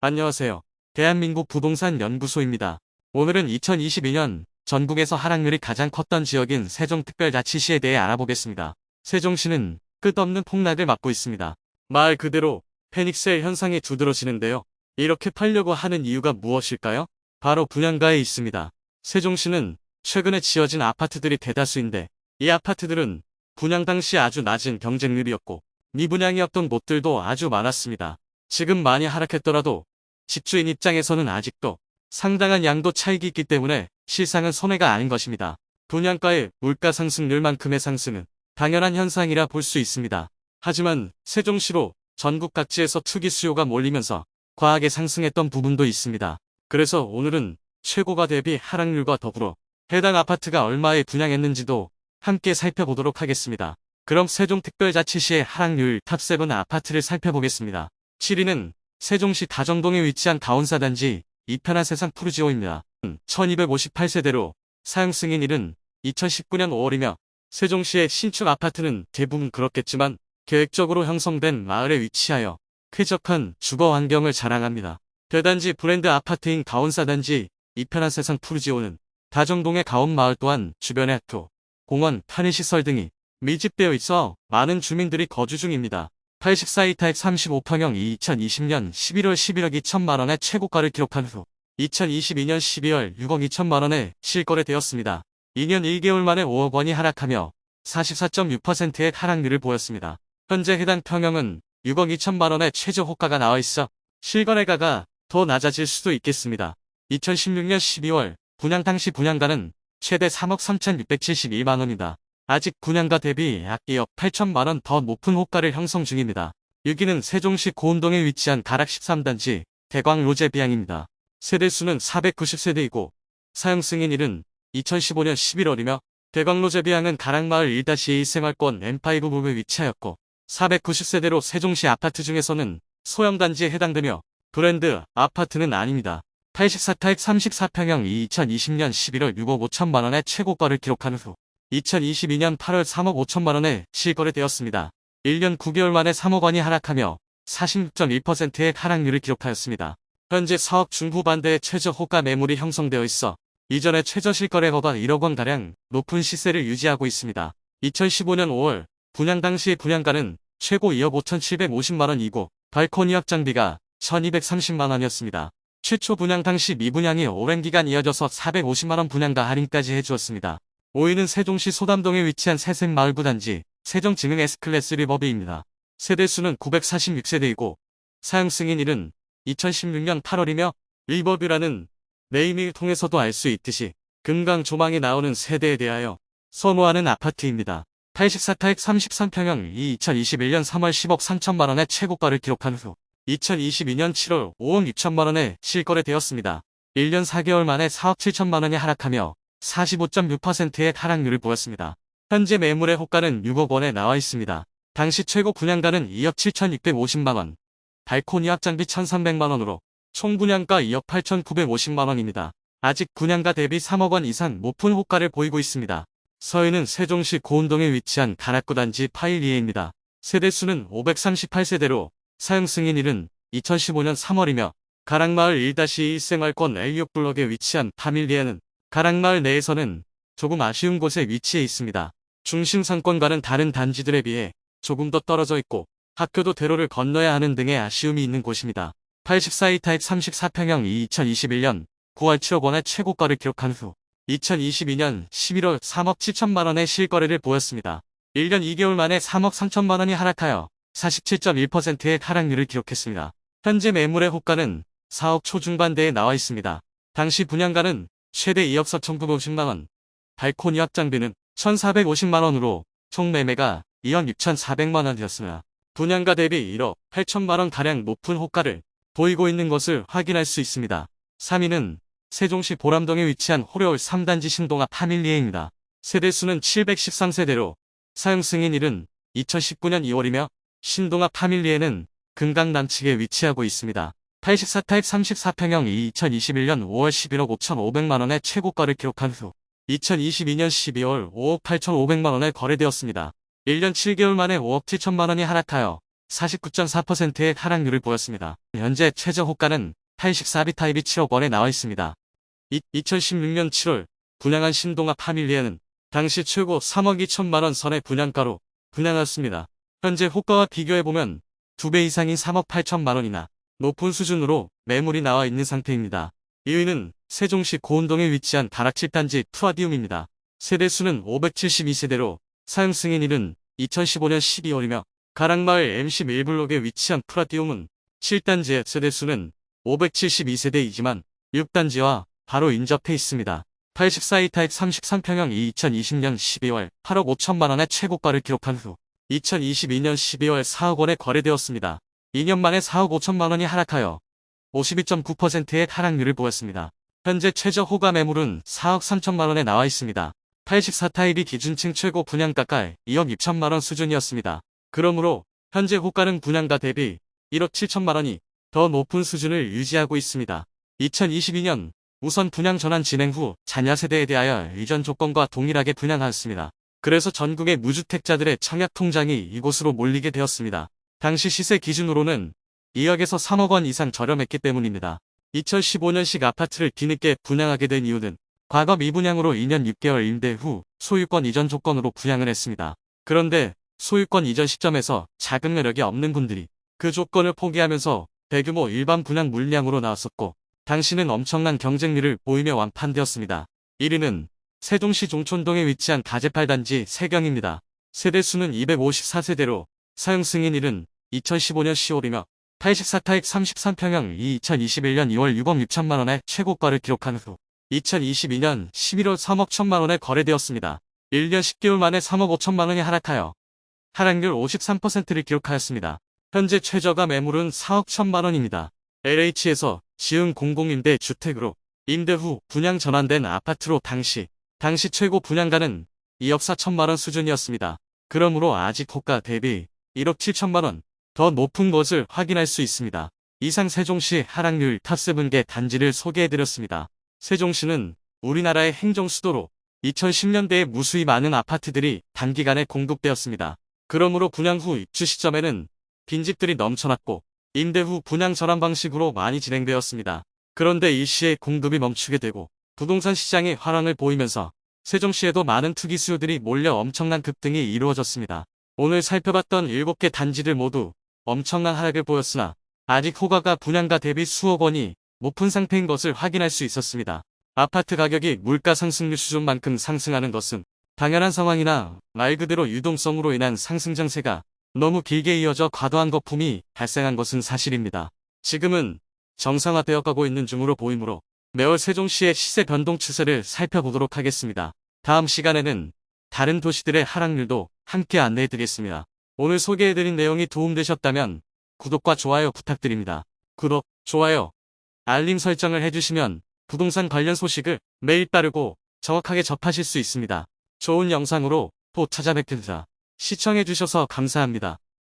안녕하세요. 대한민국 부동산 연구소입니다. 오늘은 2022년 전국에서 하락률이 가장 컸던 지역인 세종특별자치시에 대해 알아보겠습니다. 세종시는 끝없는 폭락을 맞고 있습니다. 말 그대로 패닉셀 현상이 두드러지는데요. 이렇게 팔려고 하는 이유가 무엇일까요? 바로 분양가에 있습니다. 세종시는 최근에 지어진 아파트들이 대다수인데 이 아파트들은 분양 당시 아주 낮은 경쟁률이었고 미분양이었던 곳들도 아주 많았습니다. 지금 많이 하락했더라도 집주인 입장에서는 아직도 상당한 양도 차익이 있기 때문에 실상은 손해가 아닌 것입니다. 분양가의 물가 상승률만큼의 상승은 당연한 현상이라 볼 수 있습니다. 하지만 세종시로 전국 각지에서 투기 수요가 몰리면서 과하게 상승했던 부분도 있습니다. 그래서 오늘은 최고가 대비 하락률과 더불어 해당 아파트가 얼마에 분양했는지도 함께 살펴보도록 하겠습니다. 그럼 세종특별자치시의 하락률 탑7 아파트를 살펴보겠습니다. 7위는 세종시 다정동에 위치한 가온사단지 이편한 세상 푸르지오입니다. 1258세대로 사용 승인일은 2019년 5월이며 세종시의 신축 아파트는 대부분 그렇겠지만 계획적으로 형성된 마을에 위치하여 쾌적한 주거 환경을 자랑합니다. 대단지 브랜드 아파트인 가온사단지 이편한 세상 푸르지오는 다정동의 가온마을 또한 주변의 학교, 공원, 편의시설 등이 밀집되어 있어 많은 주민들이 거주 중입니다. 84이타입 35평형 2020년 11월 11억 2천만원의 최고가를 기록한 후 2022년 12월 6억 2천만원에 실거래되었습니다. 2년 1개월 만에 5억 원이 하락하며 44.6%의 하락률을 보였습니다. 현재 해당 평형은 6억 2천만원의 최저 호가가 나와 있어 실거래가가 더 낮아질 수도 있겠습니다. 2016년 12월 분양 당시 분양가는 최대 3억 3,672만원이다. 아직 분양가 대비 약 2억 8천만원 더 높은 호가를 형성 중입니다. 6위는 세종시 고운동에 위치한 가락 13단지 대광 로제비앙입니다. 세대수는 490세대이고 사용 승인일은 2015년 11월이며 대광 로제비앙은 가락마을 1-2 생활권 M5 부분에 위치하였고 490세대로 세종시 아파트 중에서는 소형단지에 해당되며 브랜드 아파트는 아닙니다. 84타입 34평형 2020년 11월 6억 5천만원의 최고가를 기록한 후 2022년 8월 3억 5천만원에 실거래되었습니다. 1년 9개월 만에 3억 원이 하락하며 46.1%의 하락률을 기록하였습니다. 현재 4억 중후반대의 최저 호가 매물이 형성되어 있어 이전의 최저 실거래가가 1억 원가량 높은 시세를 유지하고 있습니다. 2015년 5월 분양 당시의 분양가는 최고 2억 5,750만원이고 발코니 확장비가 1,230만원이었습니다. 최초 분양 당시 미분양이 오랜 기간 이어져서 450만원 분양가 할인까지 해주었습니다. 5위는 세종시 소담동에 위치한 새생마을구 단지 세종증흥 S클래스 리버뷰입니다. 세대수는 946세대이고 사용 승인일은 2016년 8월이며 리버뷰라는 네이밍을 통해서도 알 수 있듯이 금강 조망이 나오는 세대에 대하여 선호하는 아파트입니다. 84타입 33평형 2021년 3월 10억 3천만원의 최고가를 기록한 후 2022년 7월 5억 6천만원에 실거래되었습니다. 1년 4개월 만에 4억 7천만원이 하락하며 45.6%의 하락률을 보였습니다. 현재 매물의 호가는 6억 원에 나와 있습니다. 당시 최고 분양가는 2억 7,650만원, 발코니 확장비 1,300만원으로 총 분양가 2억 8,950만원입니다. 아직 분양가 대비 3억 원 이상 높은 호가를 보이고 있습니다. 서해는 세종시 고운동에 위치한 가락구 단지 파일리에입니다. 세대수는 538세대로 사용 승인일은 2015년 3월이며 가락마을 1-2 생활권 A6블럭에 위치한 파밀리에는 가락마을 내에서는 조금 아쉬운 곳에 위치해 있습니다. 중심 상권과는 다른 단지들에 비해 조금 더 떨어져 있고 학교도 대로를 건너야 하는 등의 아쉬움이 있는 곳입니다. 84이타입 34평형 2021년 9월 7억 원의 최고가를 기록한 후 2022년 11월 3억 7천만원의 실거래를 보였습니다. 1년 2개월 만에 3억 3천만원이 하락하여 47.1%의 하락률을 기록했습니다. 현재 매물의 호가는 4억 초중반대에 나와 있습니다. 당시 분양가는 최대 2억 4,950만원, 발코니 확장비는 1,450만원으로 총 매매가 2억 6,400만원이었으며 분양가 대비 1억 8천만원가량 높은 호가를 보이고 있는 것을 확인할 수 있습니다. 3위는 세종시 보람동에 위치한 호려울 3단지 신동아 파밀리에입니다. 세대수는 713세대로 사용 승인일은 2019년 2월이며 신동아 파밀리에는 금강 남측에 위치하고 있습니다. 84타입 34평형 2021년 5월 11억 5,500만원의 최고가를 기록한 후 2022년 12월 5억 8,500만원에 거래되었습니다. 1년 7개월 만에 5억 7천만원이 하락하여 49.4%의 하락률을 보였습니다. 현재 최저 호가는 84B 타입이 7억 원에 나와 있습니다. 2016년 7월 분양한 신동아 파밀리에는 당시 최고 3억 2천만 원 선의 분양가로 분양했습니다. 현재 호가와 비교해보면 2배 이상인 3억 8천만 원이나 높은 수준으로 매물이 나와 있는 상태입니다. 2위는 세종시 고운동에 위치한 다락 7단지 프라디움입니다. 세대수는 572세대로 사용 승인일은 2015년 12월이며 가락마을 MC 밀블록에 위치한 프라디움은 7단지의 세대수는 572세대이지만 6단지와 바로 인접해 있습니다. 84E타입 33평형 2020년 12월 8억 5천만 원의 최고가를 기록한 후 2022년 12월 4억 원에 거래되었습니다. 2년 만에 4억 5천만 원이 하락하여 52.9%의 하락률을 보였습니다. 현재 최저 호가 매물은 4억 3천만 원에 나와 있습니다. 84타입이 기준층 최고 분양가가 2억 6천만 원 수준이었습니다. 그러므로 현재 호가는 분양가 대비 1억 7천만 원이 더 높은 수준을 유지하고 있습니다. 2022년 우선 분양 전환 진행 후 자녀 세대에 대하여 이전 조건과 동일하게 분양하였습니다. 그래서 전국의 무주택자들의 청약 통장이 이곳으로 몰리게 되었습니다. 당시 시세 기준으로는 2억에서 3억 원 이상 저렴했기 때문입니다. 2015년식 아파트를 뒤늦게 분양하게 된 이유는 과거 미분양으로 2년 6개월 임대 후 소유권 이전 조건으로 분양을 했습니다. 그런데 소유권 이전 시점에서 자금 여력이 없는 분들이 그 조건을 포기하면서 대규모 일반 분양 물량으로 나왔었고 당시는 엄청난 경쟁률을 보이며 완판되었습니다. 1위는 세종시 종촌동에 위치한 가재 8단지 세경입니다. 세대수는 254세대로 사용 승인일은 2015년 10월이며 84타입 33평형 2021년 2월 6억 6천만 원의 최고가를 기록한 후 2022년 11월 3억 1천만 원에 거래되었습니다. 1년 10개월 만에 3억 5천만 원이 하락하여 하락률 53%를 기록하였습니다. 현재 최저가 매물은 4억 1천만 원입니다. LH에서 지은 공공임대 주택으로 임대 후 분양 전환된 아파트로 당시 최고 분양가는 2억 4천만 원 수준이었습니다. 그러므로 아직 호가 대비 1억 7천만 원 더 높은 것을 확인할 수 있습니다. 이상 세종시 하락률 탑 7개 단지를 소개해드렸습니다. 세종시는 우리나라의 행정수도로 2010년대에 무수히 많은 아파트들이 단기간에 공급되었습니다. 그러므로 분양 후 입주 시점에는 빈집들이 넘쳐났고 임대 후 분양 전환 방식으로 많이 진행되었습니다. 그런데 일시에 공급이 멈추게 되고 부동산 시장이 화랑을 보이면서 세종시에도 많은 투기 수요들이 몰려 엄청난 급등이 이루어졌습니다. 오늘 살펴봤던 7개 단지들 모두 엄청난 하락을 보였으나 아직 호가가 분양가 대비 수억 원이 높은 상태인 것을 확인할 수 있었습니다. 아파트 가격이 물가 상승률 수준만큼 상승하는 것은 당연한 상황이나 말 그대로 유동성으로 인한 상승 정세가 너무 길게 이어져 과도한 거품이 발생한 것은 사실입니다. 지금은 정상화되어 가고 있는 중으로 보이므로 매월 세종시의 시세 변동 추세를 살펴보도록 하겠습니다. 다음 시간에는 다른 도시들의 하락률도 함께 안내해드리겠습니다. 오늘 소개해드린 내용이 도움되셨다면 구독과 좋아요 부탁드립니다. 구독, 좋아요, 알림 설정을 해주시면 부동산 관련 소식을 매일 빠르고 정확하게 접하실 수 있습니다. 좋은 영상으로 또 찾아뵙겠습니다. 시청해주셔서 감사합니다.